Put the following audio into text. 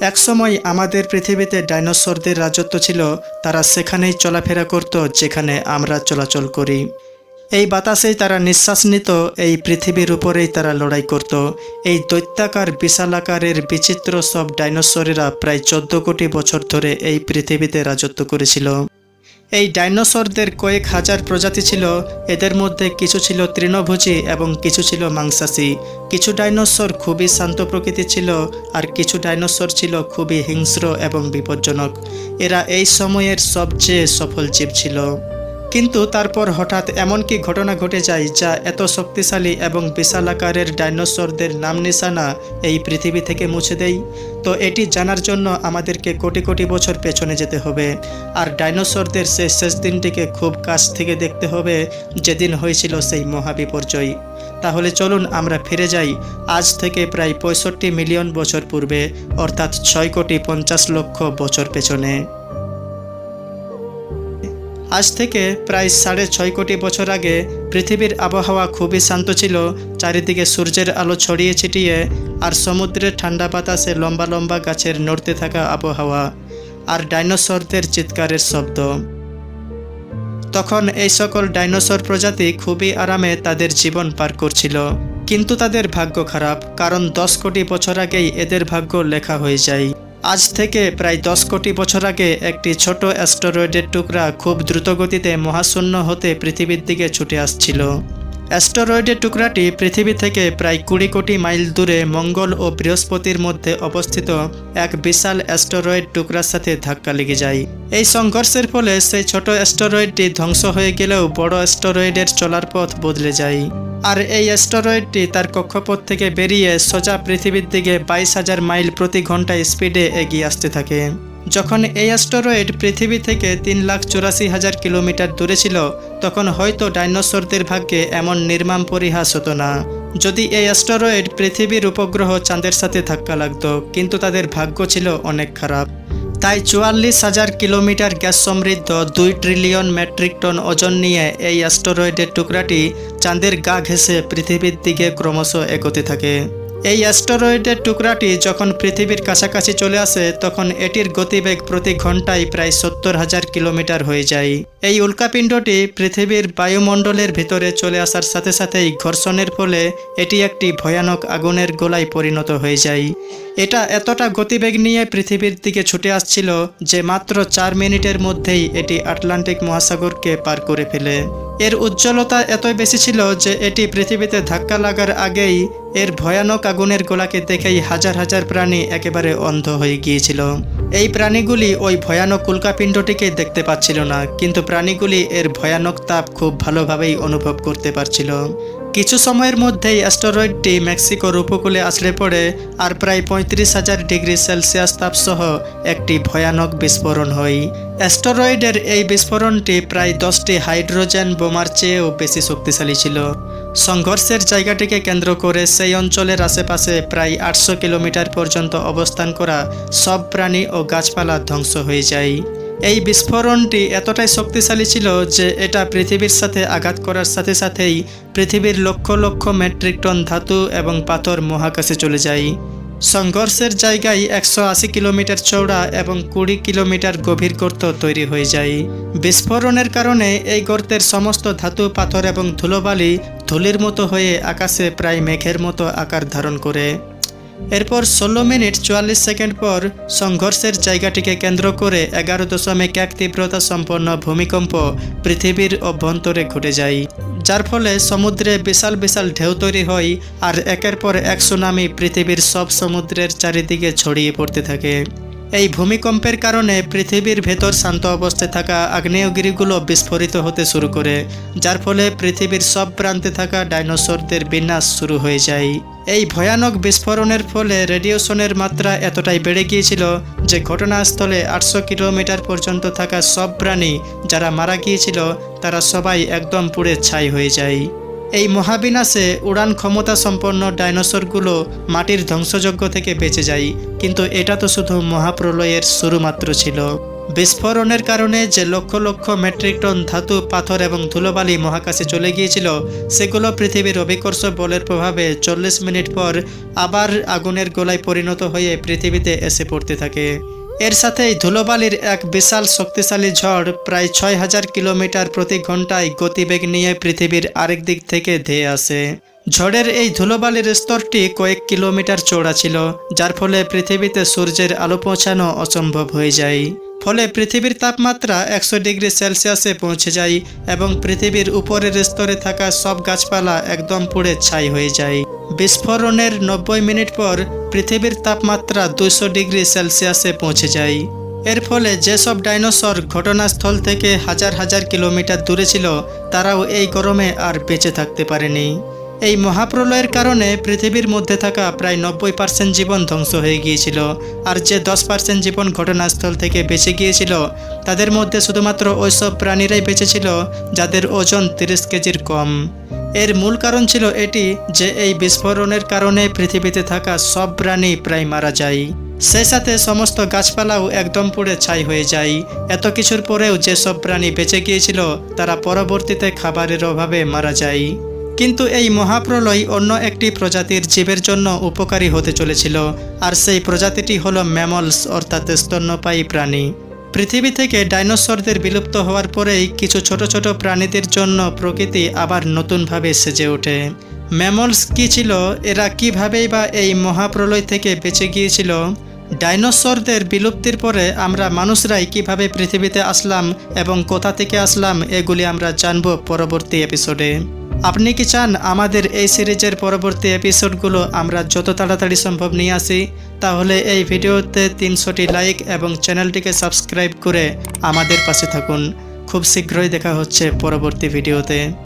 একসময় আমাদের পৃথিবীতে ডাইনোসরদের রাজত্ব ছিল। তারা সেখানেই চলাফেরা করত যেখানে আমরা চলাচল করি। এই বাতাসেই তারা নিঃশ্বাস নিত, এই পৃথিবীর উপরেই তারা লড়াই করত। এই দৈত্যাকার বিশালাকারের বিচিত্র সব ডাইনোসরেরা প্রায় 14 কোটি বছর ধরে এই পৃথিবীতে রাজত্ব করেছিল। এই ডাইনোসরদের কয়েক হাজার প্রজাতি ছিল। এদের মধ্যে কিছু ছিল তৃণভোজী এবং কিছু ছিল মাংসাশী। কিছু ডাইনোসর খুবই শান্ত প্রকৃতির ছিল, আর কিছু ডাইনোসর ছিল খুবই হিংস্র এবং বিপজ্জনক। এরা এই সময়ের সবচেয়ে সফল জীব ছিল। কিন্তু তারপর হঠাৎ এমন কি ঘটনা ঘটে যায় যা এত শক্তিশালী এবং বিশাল আকারের ডাইনোসরদের নাম নিশানা এই পৃথিবী থেকে মুছে দেয়। তো এটি জানার জন্য আমাদেরকে কোটি কোটি বছর পেছনে যেতে হবে, আর ডাইনোসরদের সেই শেষ দিনটিকে খুব কাছ থেকে দেখতে হবে, যেদিন হয়েছিল সেই মহাবিপর্যয়। তাহলে চলুন আমরা ফিরে যাই আজ থেকে প্রায় 65 মিলিয়ন বছর পূর্বে, অর্থাৎ 6,50,00,000 বছর পেছনে। আজ থেকে প্রায় 6.5 কোটি বছর আগে পৃথিবীর আবহাওয়া খুবই শান্ত ছিল। চারিদিকে সূর্যের আলো ছড়িয়ে ছিটিয়ে, আর সমুদ্রের ঠান্ডা বাতাসে লম্বা লম্বা গাছের নড়তে থাকা আবহাওয়া, আর ডাইনোসরদের চিৎকারের শব্দ। তখন এই সকল ডাইনোসর প্রজাতি খুবই আরামে তাদের জীবন পার করছিল। কিন্তু তাদের ভাগ্য খারাপ, কারণ 10 কোটি বছর আগেই এদের ভাগ্য লেখা হয়ে যায়। আজ থেকে প্রায় 10 কোটি বছর আগে একটি ছোট অ্যাস্টেরয়েডের টুকরা খুব দ্রুতগতিতে মহাশূন্য হতে পৃথিবীর দিকে ছুটে আসছিল। অ্যাস্টেরয়েডের টুকরাটি পৃথিবী থেকে প্রায় 20 কোটি মাইল দূরে মঙ্গল ও বৃহস্পতির মধ্যে অবস্থিত এক বিশাল অ্যাস্টেরয়েড টুকরার সাথে ধাক্কা লেগে যায়। এই সংঘর্ষের ফলে সেই ছোট অ্যাস্টেরয়েডটি ধ্বংস হয়ে গেলেও বড় অ্যাস্টেরয়েডের চলার পথ বদলে যায়। আর এই অ্যাস্টেরয়েডটি তার কক্ষপথ থেকে বেরিয়ে সোজা পৃথিবীর দিকে 22,000 মাইল প্রতি ঘন্টায় স্পিডে এগিয়ে আসতে থাকে। যখন এই অ্যাস্টেরয়েড পৃথিবী থেকে 3,84,000 কিলোমিটার দূরে ছিল, তখন হয়তো ডাইনোসরদের ভাগ্যে এমন নির্মম পরিহাস হতো না যদি এই অ্যাস্টেরয়েড পৃথিবীর উপগ্রহ চাঁদের সাথে ধাক্কা লাগতো। কিন্তু তাদের ভাগ্য ছিল অনেক খারাপ। তাই 44,000 কিলোমিটার গ্যাস সমৃদ্ধ 2 ট্রিলিয়ন মেট্রিক টন ওজন নিয়ে এই অ্যাস্টেরয়েডের টুকরাটি চাঁদের গা ঘেঁষে পৃথিবীর দিকে ক্রমশ এগোতে থাকে। এই অ্যাস্টেরয়েডের টুকরাটি যখন পৃথিবীর কাছাকাছি চলে আসে, তখন এটির গতিবেগ প্রতি ঘন্টায় প্রায় 70,000 কিলোমিটার হয়ে যায়। এই উল্কাপিণ্ডটি পৃথিবীর বায়ুমণ্ডলের ভিতরে চলে আসার সাথে সাথেই ঘর্ষণের ফলে এটি একটি ভয়ানক আগুনের গোলায় পরিণত হয়ে যায়। এটা এতটা গতিবেগ নিয়ে পৃথিবীর দিকে ছুটে আসছিল যে মাত্র 4 মিনিটের মধ্যেই এটি আটলান্টিক মহাসাগরকে পার করে ফেলে। এর উজ্জ্বলতা এতই বেশি ছিল যে এটি পৃথিবীতে ধাক্কা লাগার আগেই এর ভয়ানক আগুনের গোলাকে দেখেই হাজার হাজার প্রাণী একেবারে অন্ধ হয়ে গিয়েছিল। এই প্রাণীগুলি ওই ভয়ানক উল্কাপিণ্ডটিকে দেখতে পাচ্ছিল না, কিন্তু প্রাণীগুলি এর ভয়ানক তাপ খুব ভালোভাবেই অনুভব করতে পারছিল। কিছু সময়ের মধ্যেই অ্যাস্টেরয়েডটি মেক্সিকোর উপকূলে আছড়ে পড়ে, আর প্রায় 35,000 ডিগ্রি সেলসিয়াস তাপসহ একটি ভয়ানক বিস্ফোরণ হয়। অ্যাস্টেরয়েডের এই বিস্ফোরণটি প্রায় 10টি হাইড্রোজেন বোমার চেয়েও বেশি শক্তিশালী ছিল। সংঘর্ষের জায়গাটিকে কেন্দ্র করে সেই অঞ্চলের আশেপাশে প্রায় 800 কিলোমিটার পর্যন্ত অবস্থান করা সব প্রাণী ও গাছপালা ধ্বংস হয়ে যায়। এই বিস্ফোরণটি এতটাই শক্তিশালী ছিল যে এটা পৃথিবীর সাথে আঘাত করার সাথে সাথেই পৃথিবীর লক্ষ লক্ষ মেট্রিক টন ধাতু এবং পাথর মহাকাশে চলে যায়। সংঘর্ষের জায়গায় 180 কিলোমিটার চওড়া এবং 20 কিলোমিটার গভীর গর্ত তৈরি হয়ে যায়। বিস্ফোরণের কারণে এই গর্তের সমস্ত ধাতু, পাথর এবং ধুলোবালি ধুলির মতো হয়ে আকাশে প্রায় মেঘের মতো আকার ধারণ করে। এরপর 16 মিনিট 44 সেকেন্ড পর সংঘর্ষের জায়গাটিকে কেন্দ্র করে 11.1 তীব্রতা সম্পন্ন ভূমিকম্প পৃথিবীর অভ্যন্তরে ঘটে যায়, যার ফলে সমুদ্রে বিশাল বিশাল ঢেউ তৈরি হয়, আর একের পর এক সুনামি পৃথিবীর সব সমুদ্রের চারিদিকে ছড়িয়ে পড়তে থাকে। এই ভূমিকম্পের কারণে পৃথিবীর ভেতর শান্ত অবস্থায় থাকা আগ্নেয়গিরিগুলো বিস্ফোরিত হতে শুরু করে, যার ফলে পৃথিবীর সব প্রান্তে থাকা ডাইনোসরদের বিনাশ শুরু হয়ে যায়। এই ভয়ানক বিস্ফোরণের ফলে রেডিয়েশনের মাত্রা এতটাই বেড়ে গিয়েছিল যে ঘটনাস্থলে 800 কিলোমিটার পর্যন্ত থাকা সব প্রাণী যারা মারা গিয়েছিল তারা সবাই একদম পুড়ে ছাই হয়ে যায়। এই মহাবিনাশে উড়ান ক্ষমতা সম্পন্ন ডাইনোসরগুলো মাটির ধ্বংসযজ্ঞ থেকে বেঁচে যায়, কিন্তু এটা তো শুধু মহাপ্রলয়ের শুরু মাত্র ছিল। বিস্ফোরণের কারণে যে লক্ষ লক্ষ মেট্রিক টন ধাতু, পাথর এবং ধুলোবালি মহাকাশে চলে গিয়েছিল, সেগুলো পৃথিবীর অভিকর্ষ বলের প্রভাবে 40 মিনিট পর আবার আগুনের গোলায় পরিণত হয়ে পৃথিবীতে এসে পড়তে থাকে। এর সাথেই ধুলোবালির এক বিশাল শক্তিশালী ঝড় প্রায় 6000 কিলোমিটার প্রতি ঘন্টায় গতিবেগ নিয়ে পৃথিবীর আরেক দিক থেকে ধেয়ে আসে। ঝড়ের এই ধুলোবালির স্তরটি কয়েক কিলোমিটার চওড়া ছিল, যার ফলে পৃথিবীতে সূর্যের আলো পৌঁছানো অসম্ভব হয়ে যায়। ফলে পৃথিবীর তাপমাত্রা 100 ডিগ্রি সেলসিয়াসে পৌঁছে যায় এবং পৃথিবীর উপরের স্তরে থাকা সব গাছপালা একদম পুড়ে ছাই হয়ে যায়। বিস্ফোরণের 90 মিনিট পর পৃথিবীর তাপমাত্রা 200 ডিগ্রি সেলসিয়াসে পৌঁছে যায়। এর ফলে যেসব ডাইনোসর ঘটনাস্থল থেকে হাজার হাজার কিলোমিটার দূরে ছিল, তারাও এই গরমে আর বেঁচে থাকতে পারেনি। এই মহাপ্রলয়ের কারণে পৃথিবীর মধ্যে থাকা প্রায় 90% জীবন ধ্বংস হয়ে গিয়েছিল, আর যে 10% জীবন ঘটনাস্থল থেকে বেঁচে গিয়েছিল, তাদের মধ্যে শুধুমাত্র ওইসব প্রাণীরাই বেঁচেছিল যাদের ওজন 30 কেজির কম। এর মূল কারণ ছিল এটি যে এই বিস্ফোরণের কারণে পৃথিবীতে থাকা সব প্রাণী প্রায় মারা যায়। সেই সাথে সমস্ত গাছপালাও একদম পুড়ে ছাই হয়ে যায়। এত কিছুর পরেও যেসব প্রাণী বেঁচে গিয়েছিল, তারা পরবর্তীতে খাবারের অভাবে মারা যায়। কিন্তু এই মহাপ্রলয় অন্য একটি প্রজাতির জীবের জন্য উপকারী হতে চলেছিল, আর সেই প্রজাতিটি হলো ম্যামলস, অর্থাৎ স্তন্যপায়ী প্রাণী। পৃথিবী থেকে ডাইনোসরদের বিলুপ্ত হওয়ার পরেই কিছু ছোট ছোট প্রাণীদের জন্য প্রকৃতি আবার নতুনভাবে সেজে ওঠে। ম্যামলস কী ছিল, এরা কীভাবেই বা এই মহাপ্রলয় থেকে বেঁচে গিয়েছিল? ডাইনোসরদের বিলুপ্তির পরে আমরা মানুষরাই কিভাবে পৃথিবীতে আসলাম এবং কোথা থেকে আসলাম, এগুলি আমরা জানব পরবর্তী এপিসোডে। আপনি কি চান আমাদের এই সিরিজের পরবর্তী এপিসোডগুলো আমরা যত তাড়াতাড়ি সম্ভব নিয়ে আসি? তাহলে এই ভিডিওতে 300টি লাইক এবং চ্যানেলটিকে সাবস্ক্রাইব করে আমাদের পাশে থাকুন। খুব শীঘ্রই দেখা হচ্ছে পরবর্তী ভিডিওতে।